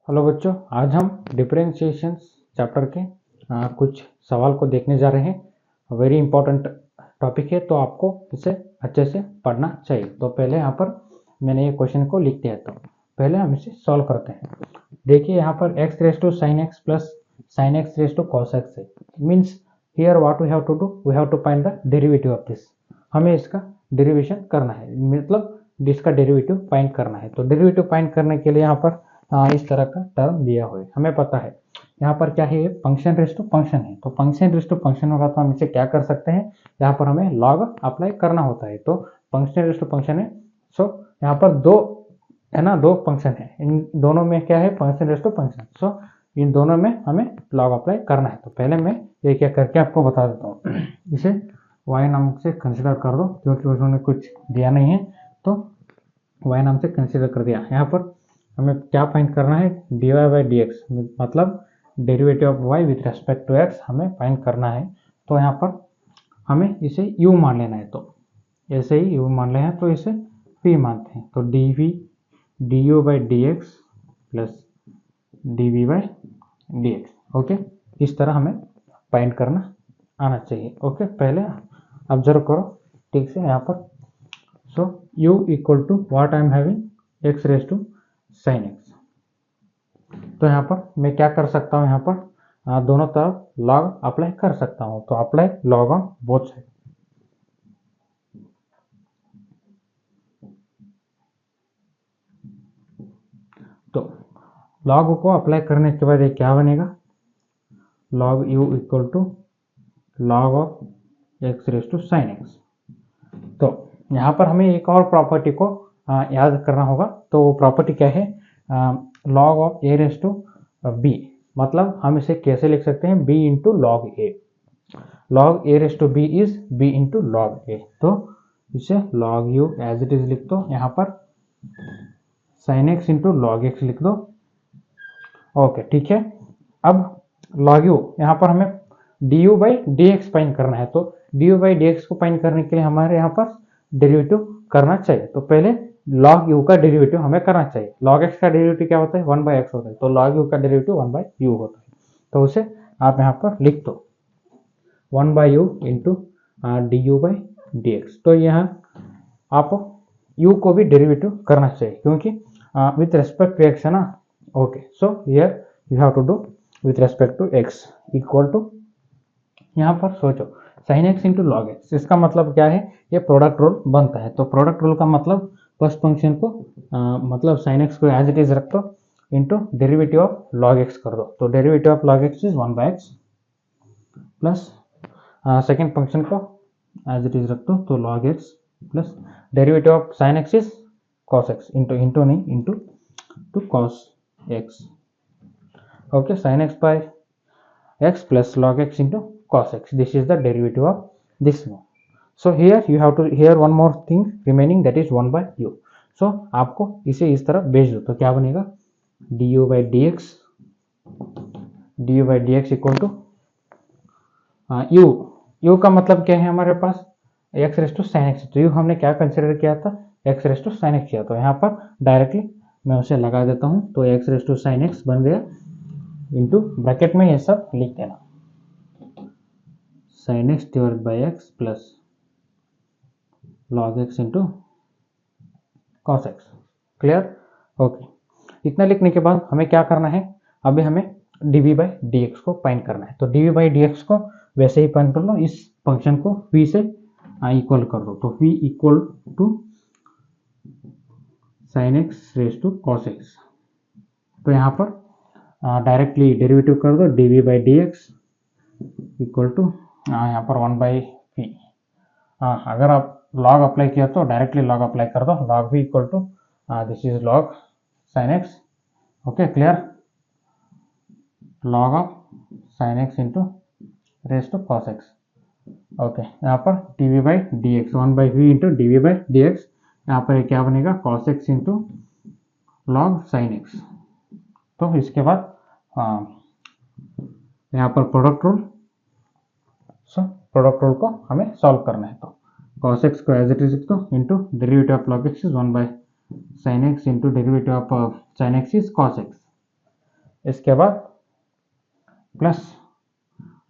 Hello बच्चों, आज हम डिफरेंशिएशन चैप्टर के कुछ सवाल को देखने जा रहे हैं। वेरी इंपॉर्टेंट टॉपिक है, तो आपको इसे अच्छे से पढ़ना चाहिए। तो पहले यहाँ पर मैंने ये क्वेश्चन को लिख दिया, तो पहले हम इसे सॉल्व करते हैं। देखिए यहाँ पर x raise to sine x plus sine x raise to cos x है। Means here what we have to do, we have to find the derivative of this. हमें इसका डेरिवेशन करना है, मतलब इसका डेरिवेटिव फाइंड करना है। तो डेरिवेटिव फाइंड करने के लिए यहाँ पर इस तरह का टर्म दिया हुआ है। हमें पता है यहाँ पर क्या है, फंक्शन रेज टू फंक्शन है। तो फंक्शन रेज टू फंक्शन होगा तो हम इसे क्या कर सकते हैं, यहाँ पर हमें लॉग अप्लाई करना होता है। तो फंक्शन रेज टू फंक्शन है। सो यहाँ पर दो है ना, दो फंक्शन है, इन दोनों में क्या है, फंक्शन रेज टू फंक्शन। सो इन दोनों में हमें लॉग अप्लाई करना है। तो पहले मैं ये क्या करके आपको बता देता हूँ। इसे y नाम से कंसिडर कर दो, क्योंकि उन्होंने कुछ दिया नहीं है तो y नाम से कंसिडर कर दिया। यहाँ पर हमें क्या फाइंड करना है, dy बाई डी एक्स, मतलब derivative of y with respect to x हमें फाइंड करना है। तो यहाँ पर हमें इसे u मान लेना है। तो ऐसे ही u मान लेना है, तो इसे p मानते हैं। तो dv du by d x plus dv by d x. Okay, इस तरह हमें फाइंड करना आना चाहिए। ओके, पहले ऑब्जर्व करो ठीक से यहाँ पर। So u equal to what I am having, x raise to sine x. तो यहाँ पर मैं क्या कर सकता हूँ, यहाँ पर दोनों तरफ लॉग अप्लाई कर सकता हूँ। तो apply log on both side. तो लॉग को अप्लाई करने के बाद ये क्या बनेगा, log u equal to log of x raise to sine x. तो यहाँ पर हमें एक और प्रॉपर्टी को याद करना होगा। तो वो प्रॉपर्टी क्या है, log of a raise to b. मतलब हम इसे कैसे लिख सकते हैं, b into log a. Log a raise to b is b into log a. तो इसे log u as it is लिख दो, यहाँ पर sine x into log x लिख दो। ओके ठीक है। अब लॉग यू, यहाँ पर हमें D u by d x find करना है। तो d u by d x को फाइंड करने के लिए हमारे यहाँ पर डेरिवेटिव करना चाहिए। तो पहले लॉग यू का डेरिवेटिव हमें करना चाहिए। लॉग एक्स का डेरिवेटिव क्या होता है, 1 बाई एक्स होता है। तो लॉग यू का डेरिवेटिव 1 बाई यू होता है। तो उसे आप यहाँ पर लिख दो 1 by u into d u by d x. तो यहाँ आप u को भी डेरिवेटिव करना चाहिए, क्योंकि विथ रेस्पेक्ट टू एक्स है ना। Okay, so here you have to do with respect to x equal to, यहाँ पर सोचो sine x into log x. इसका मतलब क्या है, ये प्रोडक्ट रूल बनता है। तो प्रोडक्ट रूल का मतलब फर्स्ट फंक्शन को मतलब साइन एक्स को एज इट इज रख दो into derivative of log x कर दो। तो derivative of log x is 1 by x plus second function को एज इट इज रख दो, तो log x plus derivative of sine x is cos x into नहीं into two cos x. Okay, sine x by x plus log x into cos x. This is the derivative of this one. So here you have to, here one more thing remaining, that is 1 by u. So आपको इसे इस तरह भेज दो, तो क्या बनेगा, du by dx equal to u का मतलब क्या है हमारे पास, x raise to sine x. तो u हमने क्या कंसिडर किया था, x raise to sine x किया। तो यहाँ पर डायरेक्टली मैं उसे लगा देता हूँ। तो x raise to sine x बन गया इंटू ब्रैकेट में ये सब लिख देना, sine x divide by x plus log x into cos x. Clear? Okay, इतना लिखने के बाद हमें क्या करना है, अभी हमें dv बाई डी एक्स को फाइंड करना है। तो dv बाई डी एक्स को वैसे ही फाइंड कर लो, इस फंक्शन को v से इक्वल कर दो। तो v equal to sine x raise to cos x. तो यहाँ पर डायरेक्टली डेरिवेटिव कर दो, dv by d x equal to यहाँ पर 1 बाई वी। अगर आप लॉग अप्लाई किया तो डायरेक्टली लॉग अप्लाई कर दो, log v equal to this is log sine x. Okay, clear, log of sine x into raise to cos x. Okay, यहाँ पर d by d x 1 by v into d by d x. यहाँ पर क्या बनेगा, cos x into log sine x. तो इसके बाद यहाँ पर product rule, so product rule को हमें सॉल्व करना है। तो cos x को एज इट इज लिख दो into derivative of log x is 1 by sine x into derivative of sine x is cos x इसके बाद plus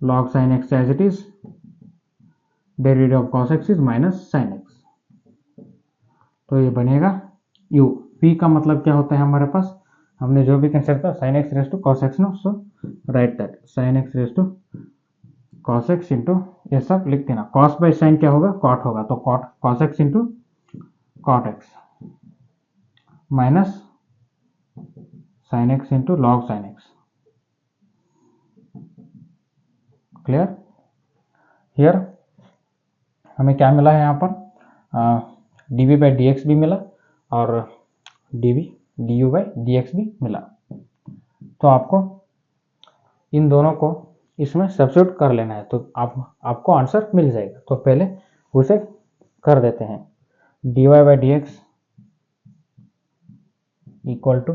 log sin x as it is, derivative of cos x is minus sin x, तो ये बनेगा u। p का मतलब क्या होता है हमारे पास, हमने जो भी कंसिडर किया sin x raise to cos x no, so write that sin x raise to cos x into, ये सब लिख देना, cos बाई sin क्या होगा, cot होगा, तो cos x into cot x minus sin x into log sin x। Clear? Here हमें क्या मिला है यहाँ पर, dv बाई dx भी मिला और du बाई dx भी मिला। तो आपको इन दोनों को इसमें सब्स्टिट्यूट कर लेना है, तो आपको आंसर मिल जाएगा। तो पहले उसे कर देते हैं, dy by dx equal to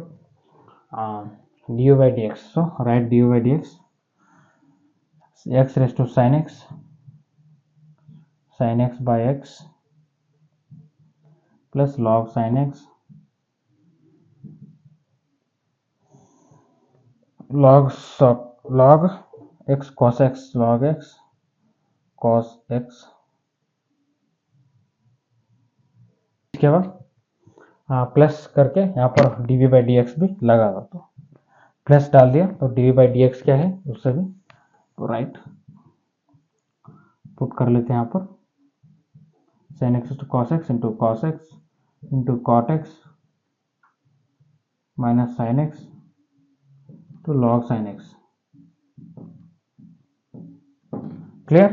du by dx, so write du by dx x raise to sin x by x plus log sin x log x cos x log x cos x। इसके बाद plus करके यहाँ पर dv by dx भी लगा दो, तो plus डाल दिया, तो dv बाई dx क्या है उससे भी तो राइट पुट कर लेते हैं यहाँ पर sin x to cos x into cos x into cot x minus sin x to log sin x। Clear?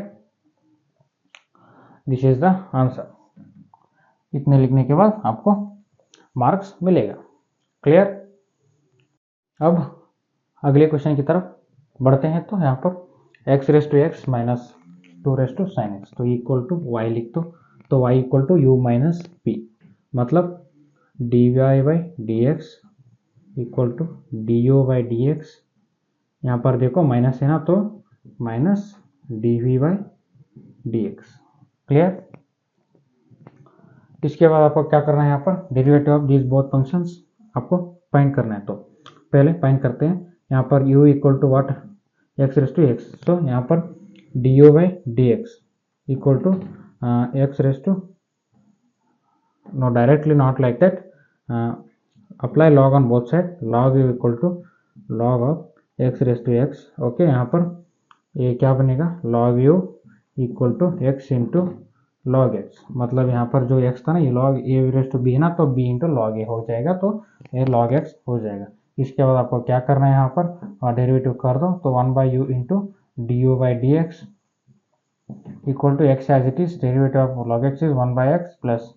This is the answer. इतने लिखने के बाद आपको मार्क्स मिलेगा। क्लियर? अब अगले क्वेश्चन की तरफ बढ़ते हैं। तो यहाँ पर x raise to x minus 2 raise to sine x, तो इक्वल टू y लिख दो, तो y equal to u minus p, मतलब dy by d x equal to du by d x, यहाँ पर देखो माइनस है ना, तो minus dv by d x. Clear? इसके बाद आपको क्या करना है, यहाँ पर derivative of this both functions आपको फाइंड करना है। तो पहले फाइंड करते हैं, यहाँ पर u equal to what, x raise to x, तो यहाँ पर du by d x equal to x raise to, no directly not like that, apply log on both side, log u equal to log of x raise to x. Okay, यहाँ पर ये क्या बनेगा, log u equal to x into log x, मतलब यहाँ पर जो x था ना, ये log a raise to b है ना, तो b इंटू log a हो जाएगा, तो ये log x हो जाएगा। इसके बाद आपको क्या करना है, यहाँ पर डेरिवेटिव कर दो, तो 1 by u into d u by d x equal to x as it is, derivative of log x is 1 by x plus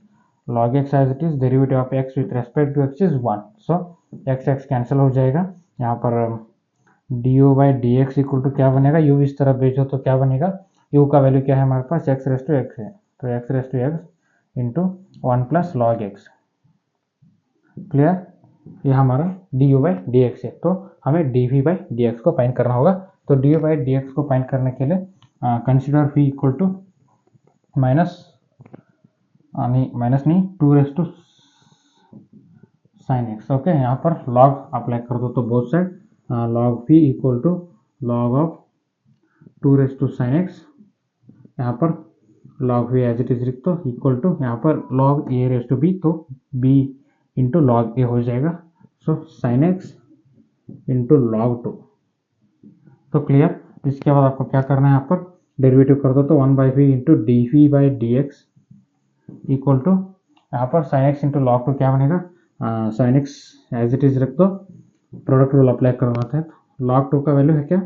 log x as it is, derivative of x with respect to x is 1, so x cancel हो जाएगा। यहाँ पर d u by d x equal to क्या बनेगा, u इस तरफ भेजो तो क्या बनेगा, u का वैल्यू क्या है हमारे पास, x रेज टू एक्स है, तो x raise to x into 1 plus log x. Clear? ये हमारा d u by d x है, तो हमें d v by d x को फाइंड करना होगा। तो d u by d x को फाइंड करने के लिए consider v equal to minus नहीं 2 raise to sine x. Okay, यहाँ पर लॉग अप्लाई कर दो, तो both side log v equal to log of 2 raise to sine x, यहाँ पर log v as it is लिख दो इक्वल टू, यहाँ पर log a raise to b, तो b इंटू लॉग a हो जाएगा, so sine x into log 2। तो क्लियर? इसके बाद आपको क्या करना है, यहाँ पर डेरिवेटिव कर दो, तो 1 by v into d v by d x equal to, यहाँ पर साइन एक्स इंटू लॉग 2 क्या बनेगा, sine x as it is रख दो, प्रोडक्ट रूल अप्लाई करवाते हैं, तो लॉग 2 का वैल्यू है क्या,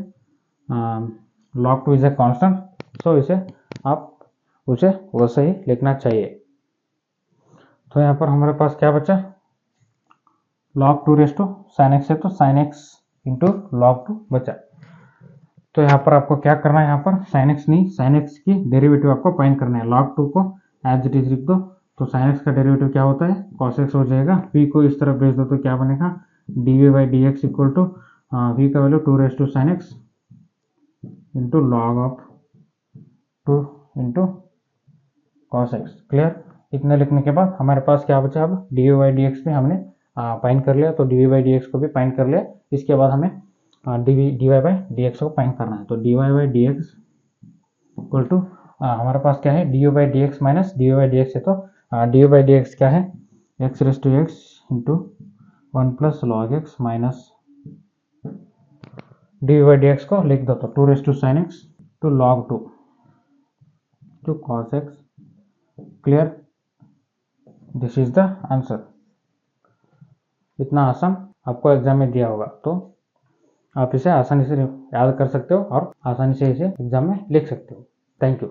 log 2 इज ए कांस्टेंट, सो इसे आप उसे वैसे ही लिखना चाहिए। तो यहाँ पर हमारे पास क्या बचा, log 2 raise to sine x है, तो साइन एक्स इंटू लॉग 2 बचा। तो यहाँ पर आपको क्या करना है, यहाँ पर साइन एक्स नहीं, साइन एक्स की डेरिवेटिव आपको फाइंड करना है, log 2 को एज इट इज लिख दो, तो साइन एक्स का डेरिवेटिव क्या होता है, cos x हो जाएगा, v को इस तरफ भेज दो तो क्या बनेगा, d by d x equal to v का value 2 raise to sine x into log of 2 into cos x। Clear? इतने लिखने के बाद हमारे पास क्या बचा, अब डी बाई डी एक्स में हमने फाइंड कर लिया, तो डी बाई डी एक्स को भी फाइंड कर लिया। इसके बाद हमें d y by d x को फाइंड करना है। तो d y by d x equal to हमारे पास क्या है, d u by d x minus d u by d x है। तो d u by d x क्या है, x raise to x into 1 plus log x minus d u by d x को लिख दो तो 2 raise to sine x to log 2 to cos x. Clear, this is the answer. इतना आसान आपको exam में दिया होगा, तो आप इसे आसानी से याद कर सकते हो और आसानी से इसे एग्जाम में लिख सकते हो। Thank you.